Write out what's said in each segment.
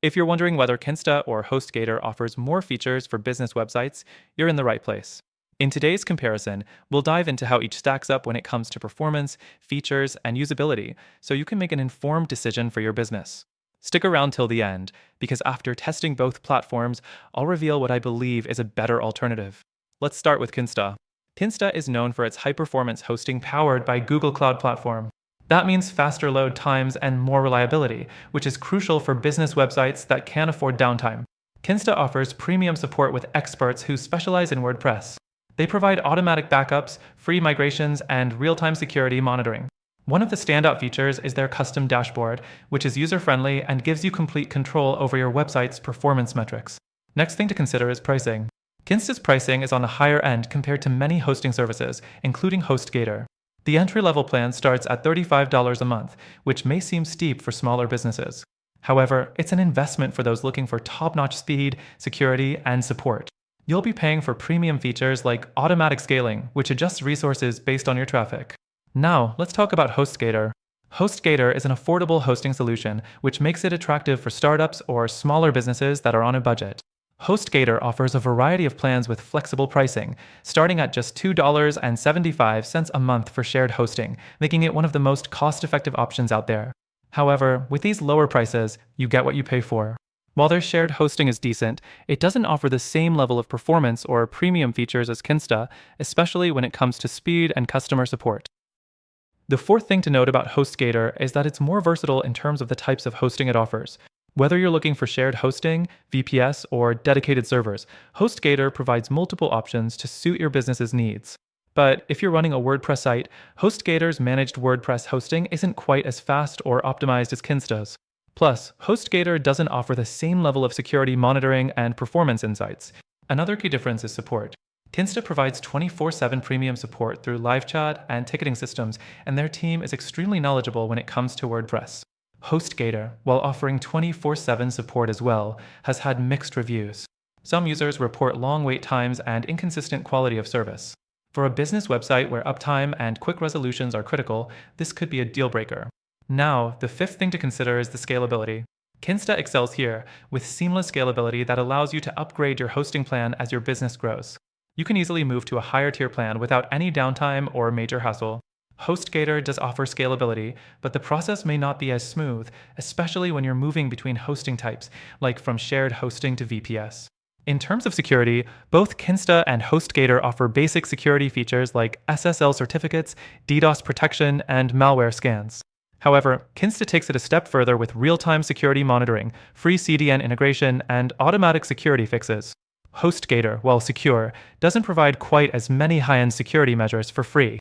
If you're wondering whether Kinsta or HostGator offers more features for business websites, you're in the right place. In today's comparison, we'll dive into how each stacks up when it comes to performance, features, and usability, so you can make an informed decision for your business. Stick around till the end, because after testing both platforms, I'll reveal what I believe is a better alternative. Let's start with Kinsta. Kinsta is known for its high-performance hosting powered by Google Cloud Platform. That means faster load times and more reliability, which is crucial for business websites that can't afford downtime. Kinsta offers premium support with experts who specialize in WordPress. They provide automatic backups, free migrations, and real-time security monitoring. One of the standout features is their custom dashboard, which is user-friendly and gives you complete control over your website's performance metrics. Next thing to consider is pricing. Kinsta's pricing is on the higher end compared to many hosting services, including HostGator. The entry-level plan starts at $35 a month, which may seem steep for smaller businesses. However, it's an investment for those looking for top-notch speed, security, and support. You'll be paying for premium features like automatic scaling, which adjusts resources based on your traffic. Now, let's talk about HostGator. HostGator is an affordable hosting solution, which makes it attractive for startups or smaller businesses that are on a budget. HostGator offers a variety of plans with flexible pricing, starting at just $2.75 a month for shared hosting, making it one of the most cost-effective options out there. However, with these lower prices, you get what you pay for. While their shared hosting is decent, it doesn't offer the same level of performance or premium features as Kinsta, especially when it comes to speed and customer support. The fourth thing to note about HostGator is that it's more versatile in terms of the types of hosting it offers. Whether you're looking for shared hosting, VPS, or dedicated servers, HostGator provides multiple options to suit your business's needs. But if you're running a WordPress site, HostGator's managed WordPress hosting isn't quite as fast or optimized as Kinsta's. Plus, HostGator doesn't offer the same level of security monitoring and performance insights. Another key difference is support. Kinsta provides 24/7 premium support through live chat and ticketing systems, and their team is extremely knowledgeable when it comes to WordPress. HostGator, while offering 24/7 support as well, has had mixed reviews. Some users report long wait times and inconsistent quality of service. For a business website where uptime and quick resolutions are critical, this could be a deal breaker. Now, the fifth thing to consider is the scalability. Kinsta excels here, with seamless scalability that allows you to upgrade your hosting plan as your business grows. You can easily move to a higher tier plan without any downtime or major hassle. HostGator does offer scalability, but the process may not be as smooth, especially when you're moving between hosting types, like from shared hosting to VPS. In terms of security, both Kinsta and HostGator offer basic security features like SSL certificates, DDoS protection, and malware scans. However, Kinsta takes it a step further with real-time security monitoring, free CDN integration, and automatic security fixes. HostGator, while secure, doesn't provide quite as many high-end security measures for free.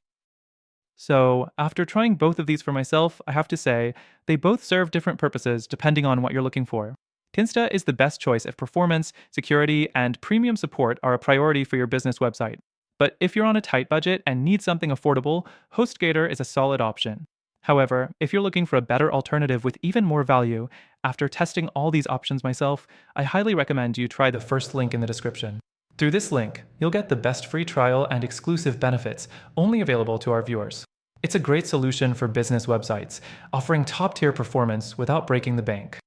So, after trying both of these for myself, I have to say, they both serve different purposes depending on what you're looking for. Kinsta is the best choice if performance, security, and premium support are a priority for your business website. But if you're on a tight budget and need something affordable, HostGator is a solid option. However, if you're looking for a better alternative with even more value, after testing all these options myself, I highly recommend you try the first link in the description. Through this link, you'll get the best free trial and exclusive benefits only available to our viewers. It's a great solution for business websites, offering top-tier performance without breaking the bank.